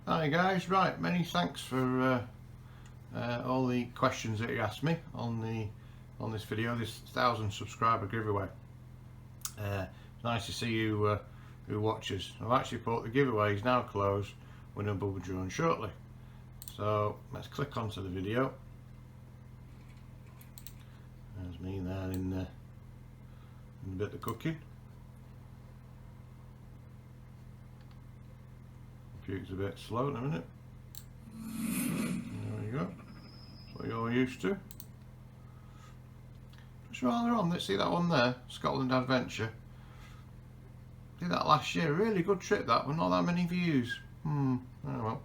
Hi guys, right, many thanks for all the questions that you asked me on this video, this 1,000 subscriber giveaway. It's nice to see you who watches. I've actually put the giveaway is now closed, winner will be drawn shortly. So let's click onto the video. There's me there in a bit of cooking. Computer's a bit slow in a minute. There we go. That's what you're used to. Just rather on, let's see that one there, Scotland Adventure. Did that last year, really good trip that one, not that many views. Oh well,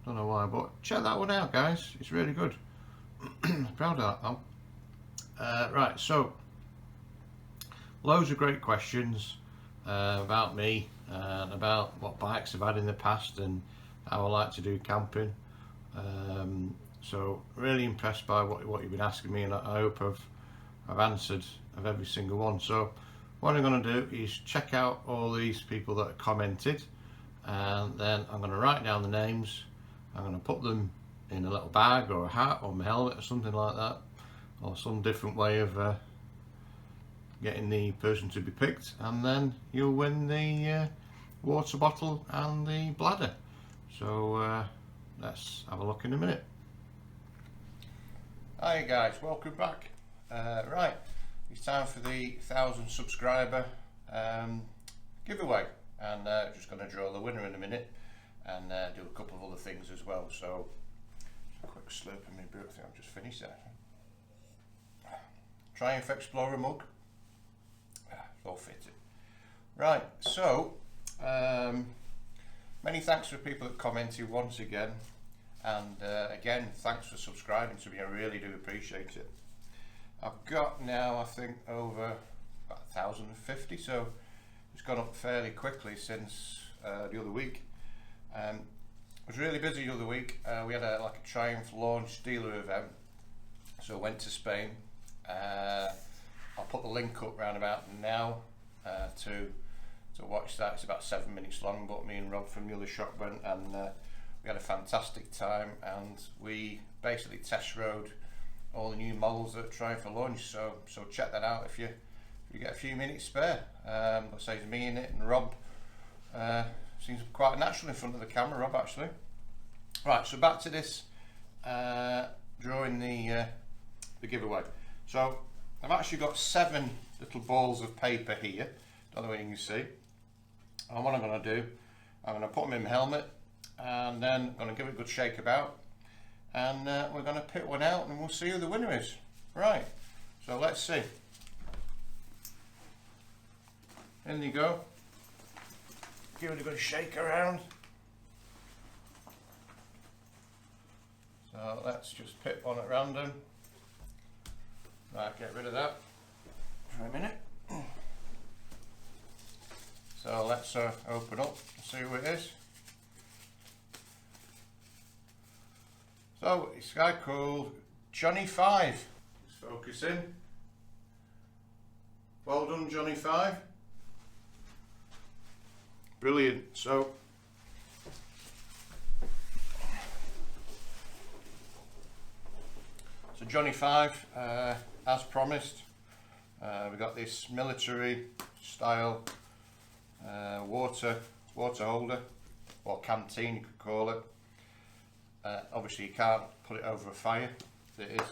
don't know why, but check that one out guys, it's really good. Proud of that one. Right, so loads of great questions about me and about what bikes I've had in the past and how I like to do camping. So really impressed by what you've been asking me, and I hope I've answered of every single one. So what I'm going to do is check out all these people that have commented, and then I'm going to write down the names. I'm going to put them in a little bag or a hat or my helmet or something like that, or some different way of getting the person to be picked, and then you'll win the water bottle and the bladder. So let's have a look in a minute. Hi guys, welcome back. Right, it's time for the 1,000 subscriber giveaway, and just going to draw the winner in a minute and do a couple of other things as well. So a quick slurp of my brew. I think I've just finished that. Triumph Explorer mug. It's all fitted. Right, so many thanks for people that commented once again, and again thanks for subscribing to me, I really do appreciate it. I've got now I think over about 1,050, so it's gone up fairly quickly since the other week. I was really busy the other week. We had like a Triumph launch dealer event, so I went to Spain. I'll put the link up round about now to watch that. It's about 7 minutes long, but me and Rob from the other shop went, and we had a fantastic time, and we basically test rode all the new models that Triumph for launch. So check that out if you get a few minutes spare. Let's say it's me in it, and Rob seems quite natural in front of the camera, Rob actually. Right, so back to this drawing the giveaway. So I've actually got 7 little balls of paper here, don't know whether you can see. And what I'm going to do, I'm going to put them in my helmet, and then I'm going to give it a good shake about, and we're going to pick one out, and we'll see who the winner is. Right, so let's see. In you go. Give it a good shake around. So let's just pick one at random. Right, get rid of that for a minute. So let's open up and see who it is. So it's a guy called Johnny 5. Just focus in. Well done, Johnny 5. Brilliant. So Johnny 5, as promised, we got this military style water holder, or canteen you could call it. Obviously you can't put it over a fire, it is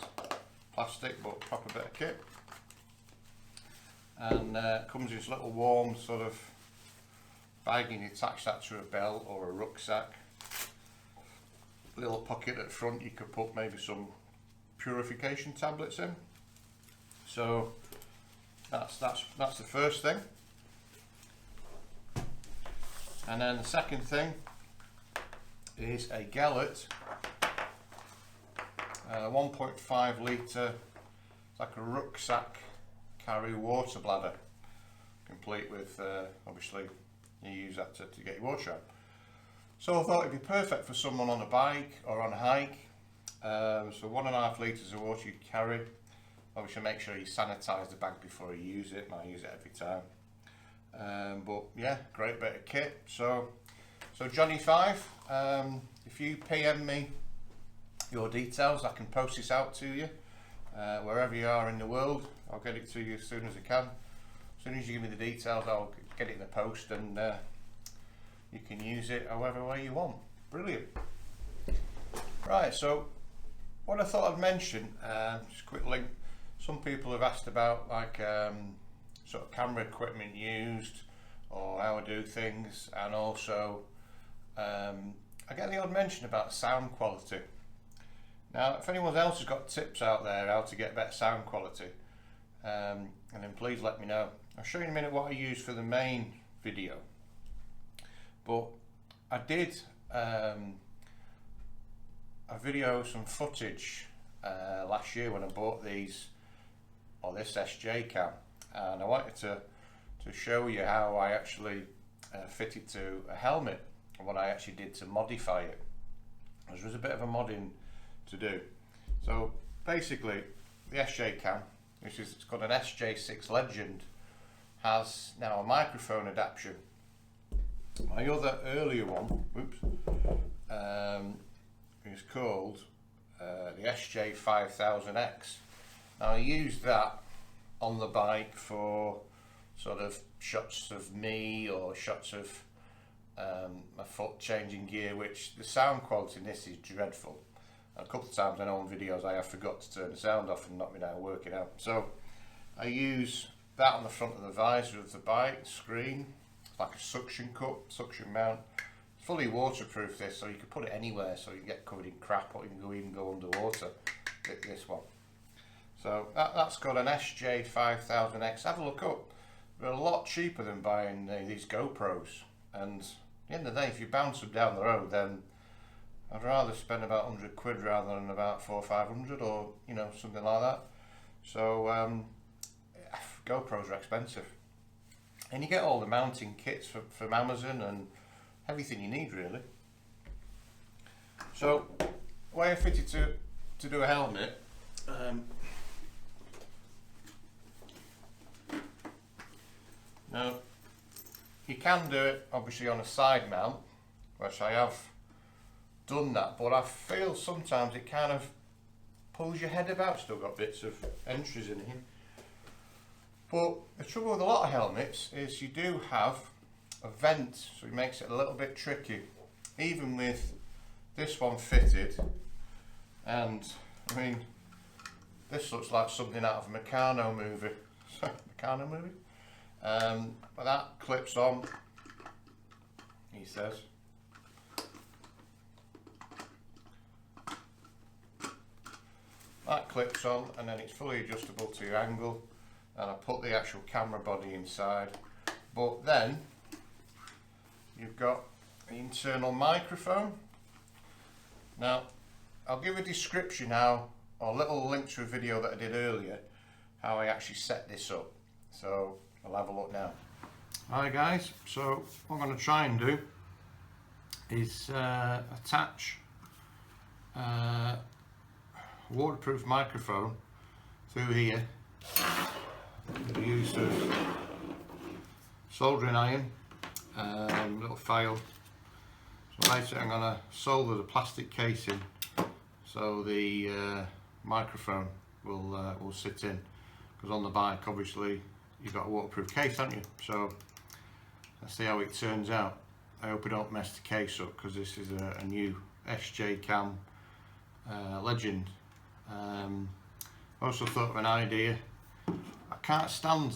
plastic, but proper bit of kit. And comes in this little warm sort of bag, and you attach that to a belt or a rucksack. Little pocket at the front, you could put maybe some purification tablets in. So that's the first thing. And then the second thing is a Gellert 1.5 litre, it's like a rucksack carry water bladder, complete with obviously you use that to get your water out. So I thought it'd be perfect for someone on a bike or on a hike. So 1.5 litres of water you carry. Obviously make sure you sanitise the bag before you use it, and I use it every time. But yeah, great bit of kit. So So Johnny5, if you PM me your details, I can post this out to you wherever you are in the world. I'll get it to you as soon as I can. As soon as you give me the details, I'll get it in the post, and you can use it however way you want. Brilliant. Right, so what I thought I'd mention, just a quick link. Some people have asked about like sort of camera equipment used, or how I do things, and also I get the odd mention about sound quality. Now, if anyone else has got tips out there how to get better sound quality, and then please let me know. I'll show you in a minute what I use for the main video, but I did a video, some footage last year when I bought these, or this SJ cam, and I wanted to show you how I actually fit it to a helmet and what I actually did to modify it. There was a bit of a modding to do. So basically the SJ cam, which is, it's got an SJ6 Legend, has now a microphone adaptation. My other earlier one, is called the SJ5000X. Now I used that on the bike for sort of shots of me, or shots of my foot changing gear, which the sound quality in this is dreadful. A couple of times I know on videos I have forgot to turn the sound off and not been able to work it out. So I use that on the front of the visor of the bike screen. It's like a suction cup, suction mount. It's fully waterproof this, so you can put it anywhere, so you can get covered in crap, or you can even go underwater. This one. So that's got an SJ5000X. Have a look up. They're a lot cheaper than buying these GoPros. And at the end of the day, if you bounce them down the road, then I'd rather spend about 100 quid rather than about 400 or 500, or you know, something like that. So GoPros are expensive, and you get all the mounting kits from Amazon and everything you need really. So the way I fit it to do a helmet, now you can do it obviously on a side mount, which I have done that, but I feel sometimes it kind of pulls your head about. Still got bits of entries in here, but the trouble with a lot of helmets is you do have a vent, so it makes it a little bit tricky, even with this one fitted. And I mean, this looks like something out of a Meccano movie. Meccano movie? But that clips on, he says. That clips on, and then it's fully adjustable to your angle, and I put the actual camera body inside. But then you've got the internal microphone. Now I'll give a description how, or a little link to a video that I did earlier, how I actually set this up. So I'll have a look now. Hi guys, so what I'm going to try and do is attach a waterproof microphone through here with the use of soldering iron, little file. So basically I'm going to solder the plastic casing so the microphone will sit in, because on the bike obviously you've got a waterproof case, haven't you? So let's see how it turns out. I hope I don't mess the case up, because this is a new SJ cam Legend. Also thought of an idea. I can't stand,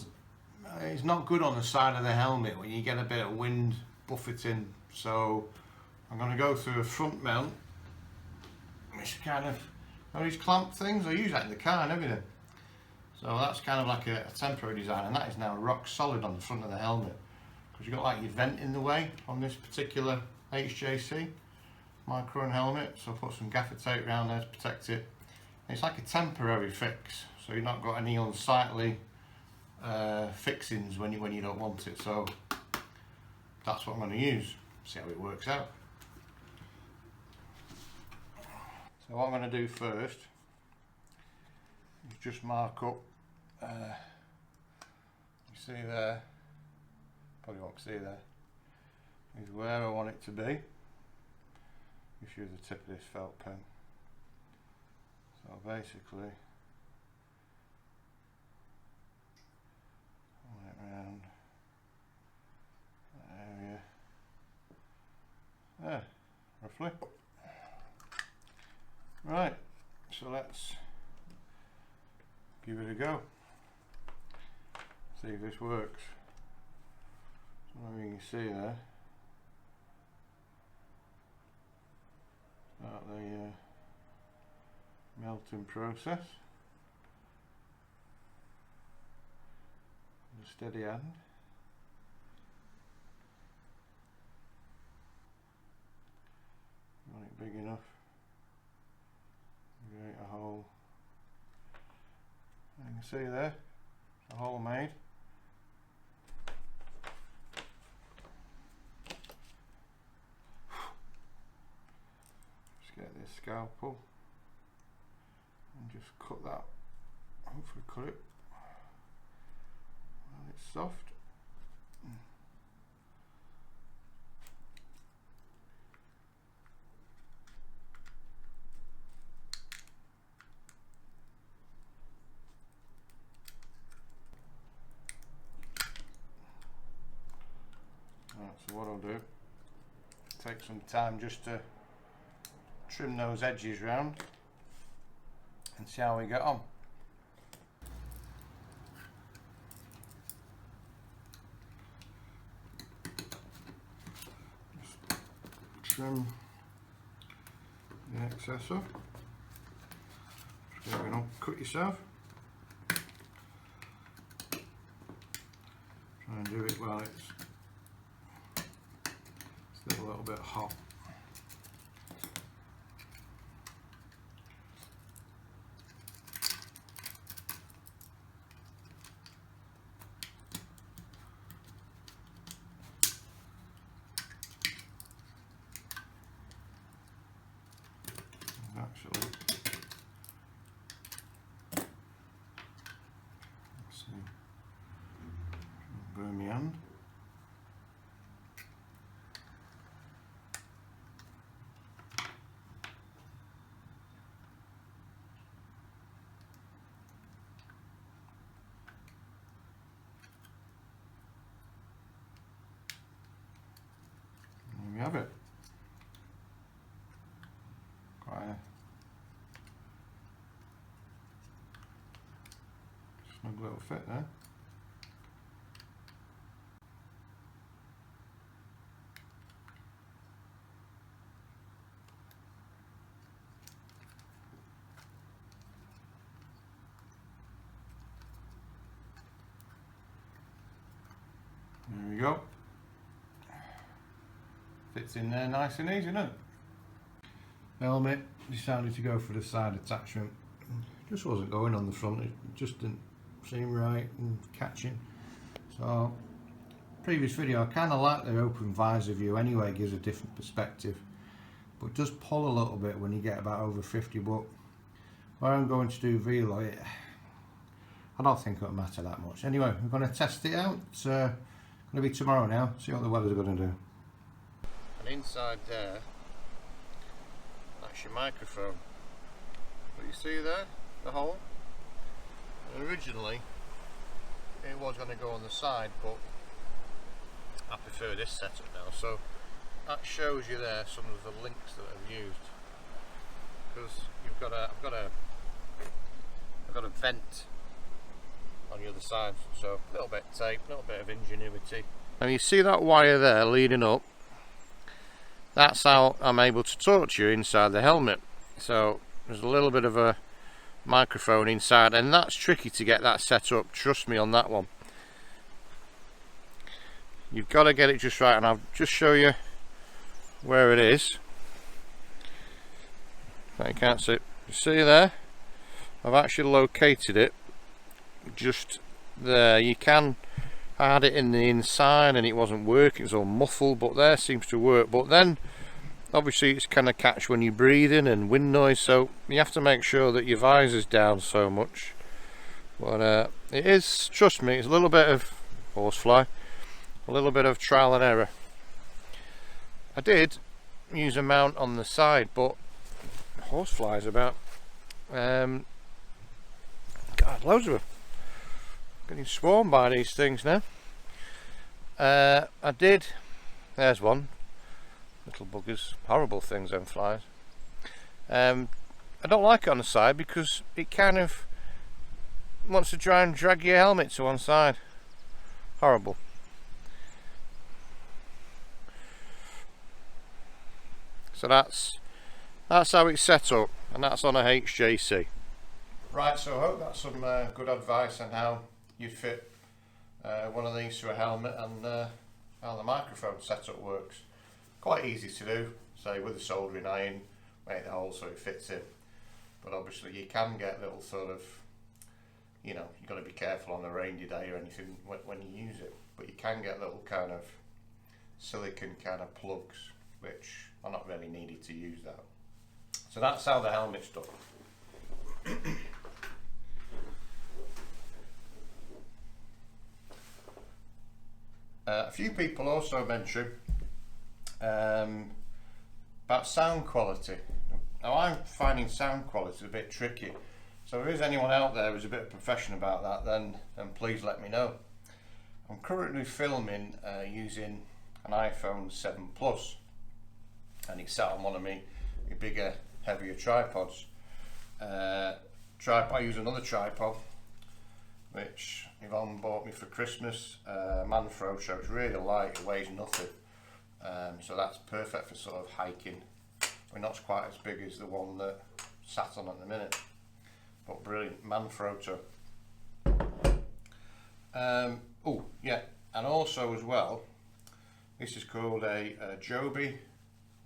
it's not good on the side of the helmet when you get a bit of wind buffeting, so I'm going to go through a front mount. This kind of, these clamp things, I use that in the car and everything. So that's kind of like a temporary design, and that is now rock solid on the front of the helmet, because you've got like your vent in the way on this particular HJC micron helmet. So I put some gaffer tape around there to protect it. And it's like a temporary fix, so you've not got any unsightly fixings when you don't want it. So that's what I'm going to use. See how it works out. So what I'm going to do first is just mark up, you see there, probably won't see there, is where I want it to be. Just use the tip of this felt pen. So basically, pull it around that area there, roughly. Right, so let's give it a go. See if this works. So you can see there. Start the melting process. With a steady hand. Want it big enough. Create a hole. You can see there, a hole made. Just get this scalpel and just cut that. Hopefully cut it while it's soft. So what I'll do, take some time just to trim those edges round and see how we get on. Just trim the excess off. Just going to cut yourself. Try and do it while it's still a little bit hot. Actually, let's see, burn my hand. There we have it. Quite a snug little fit there. There we go. Fits in there nice and easy, doesn't it? Helmet, decided to go for the side attachment. Just wasn't going on the front, it just didn't seem right and catching. So, previous video, I kind of like the open visor view anyway, it gives a different perspective. But it does pull a little bit when you get about over 50, but where I'm going to do velo, I don't think it'll matter that much. Anyway, we're going to test it out. It's going to be tomorrow now, see what the weather's going to do. And inside there, that's your microphone. But you see there, the hole? And originally, it was going to go on the side, but I prefer this setup now. So that shows you there some of the links that I've used. Because you've got I've got a vent on the other side, so a little bit of tape, a little bit of ingenuity. And you see that wire there leading up? That's how I'm able to talk to you inside the helmet. So there's a little bit of a microphone inside, and that's tricky to get that set up, trust me on that one. You've got to get it just right, and I'll just show you where it is. You can't see it. You see there? I've actually located it just there. You can add it in the inside and it wasn't working, it's all muffled, but there seems to work. But then obviously it's kind of catch when you're breathing and wind noise, so you have to make sure that your visor's down so much. But it is, trust me, it's a little bit of horsefly, a little bit of trial and error. I did use a mount on the side, but horseflies about. God, loads of them. Getting swarmed by these things now. I did. There's one. Little buggers, horrible things, them flies. I don't like it on the side because it kind of wants to try and drag your helmet to one side. Horrible. So that's how it's set up, and that's on a HJC. Right, so I hope that's some good advice on how you fit one of these to a helmet, and how the microphone setup works. Quite easy to do, say with a soldering iron, make the hole so it fits in. But obviously you can get little sort of, you know, you've got to be careful on a rainy day or anything when you use it. But you can get little kind of silicone kind of plugs, which are not really needed to use that. So that's how the helmet's done. A few people also mentioned about sound quality. Now I'm finding sound quality a bit tricky, so if there is anyone out there who's a bit of a professional about that, then please let me know. I'm currently filming using an iPhone 7 Plus, and it's sat on one of my bigger, heavier tripods. I use another tripod which Yvonne bought me for Christmas, Manfro, so it's really light, it weighs nothing. So that's perfect for sort of hiking. We're not quite as big as the one that sat on at the minute, but brilliant Manfrotto. Oh yeah, and also as well, this is called a Joby,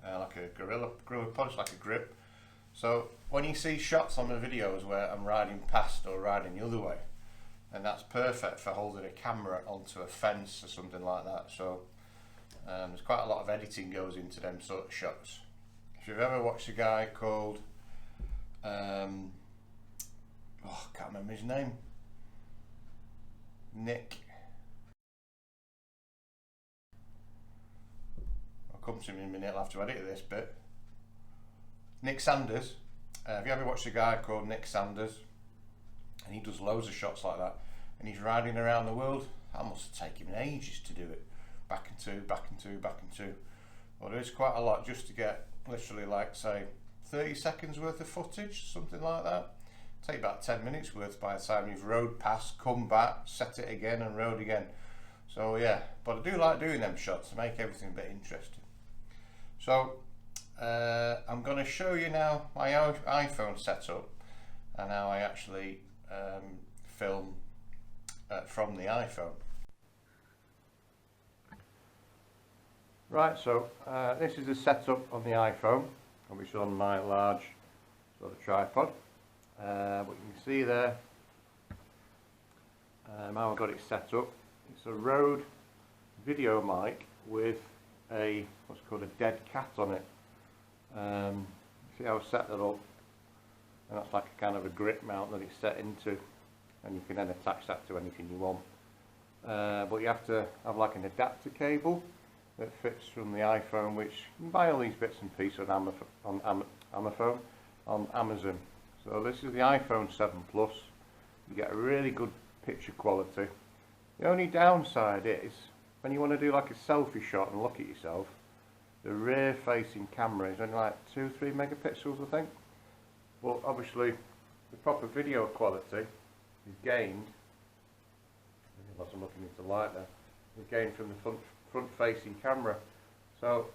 like a gorilla pod, it's like a grip. So when you see shots on the videos where I'm riding past or riding the other way, and that's perfect for holding a camera onto a fence or something like that. So there's quite a lot of editing goes into them sort of shots. If you've ever watched a guy called, I can't remember his name, Nick, I'll come to him in a minute, I'll have to edit this bit. Nick Sanders. Have you ever watched a guy called Nick Sanders? And he does loads of shots like that, and he's riding around the world. That must have taken him ages to do it. Back and two, back and two, back and two. Well, there is quite a lot just to get literally like say 30 seconds worth of footage, something like that. Take about 10 minutes worth by the time you've rode past, come back, set it again and rode again. So yeah, but I do like doing them shots to make everything a bit interesting. So I'm going to show you now my iPhone setup and how I actually film from the iPhone. Right, so this is the setup on the iPhone, which is on my large sort of tripod. But you can see there how I've got it set up. It's a Rode video mic with a what's called a dead cat on it. See how I set that up, and that's like a kind of a grip mount that it's set into, and you can then attach that to anything you want. But you have to have like an adapter cable that fits from the iPhone, which you can buy all these bits and pieces on Amazon. So this is the iPhone 7 Plus. You get a really good picture quality. The only downside is when you want to do like a selfie shot and look at yourself, the rear facing camera is only like 2-3 megapixels I think, but obviously the proper video quality is gained, unless I'm looking into light there, is gained from the front facing camera. So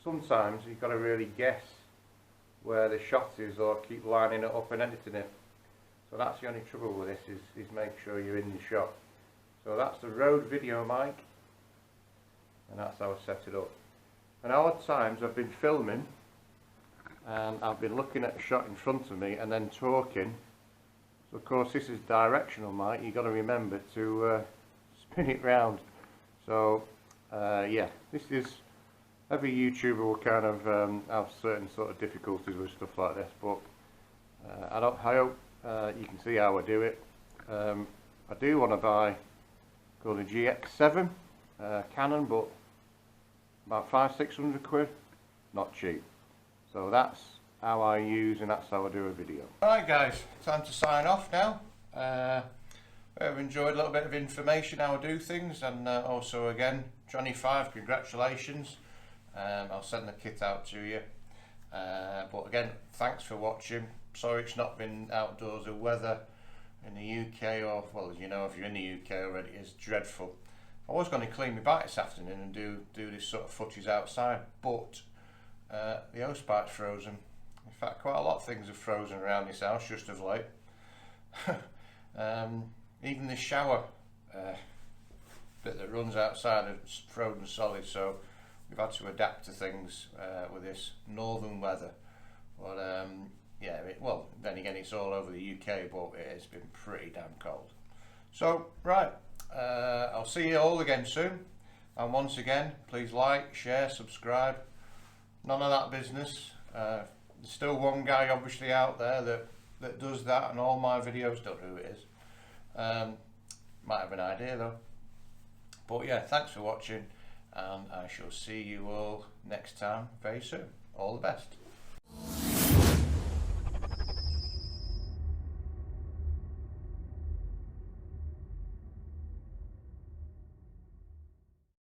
sometimes you've got to really guess where the shot is or keep lining it up and editing it. So that's the only trouble with this, is make sure you're in the shot. So that's the Rode video mic, and that's how I set it up. And all the times I've been filming and I've been looking at a shot in front of me and then talking. So of course this is directional mic, you've got to remember to spin it round. So yeah, this is, every YouTuber will kind of have certain sort of difficulties with stuff like this, but I hope you can see how I do it. I do want to buy called a GX7 Canon, but about 500-600 quid, not cheap. So that's how I use and that's how I do a video. Alright guys, time to sign off now. I've enjoyed a little bit of information how I do things, and also again, Johnny 5, congratulations. I'll send the kit out to you. But again, thanks for watching. Sorry it's not been outdoors. The weather in the UK, or well, as you know, if you're in the UK already, is dreadful. I was going to clean my bike this afternoon and do this sort of footage outside, but the hosepipe's frozen. In fact, quite a lot of things have frozen around this house just of late. Even the shower bit that runs outside is frozen solid, so we've had to adapt to things with this northern weather. But yeah, well, then again, it's all over the UK, but it has been pretty damn cold. So, right, I'll see you all again soon. And once again, please like, share, subscribe. None of that business. There's still one guy obviously out there that does that, and all my videos, don't know who it is. Might have an idea though. But yeah, thanks for watching, and I shall see you all next time very soon. All the best.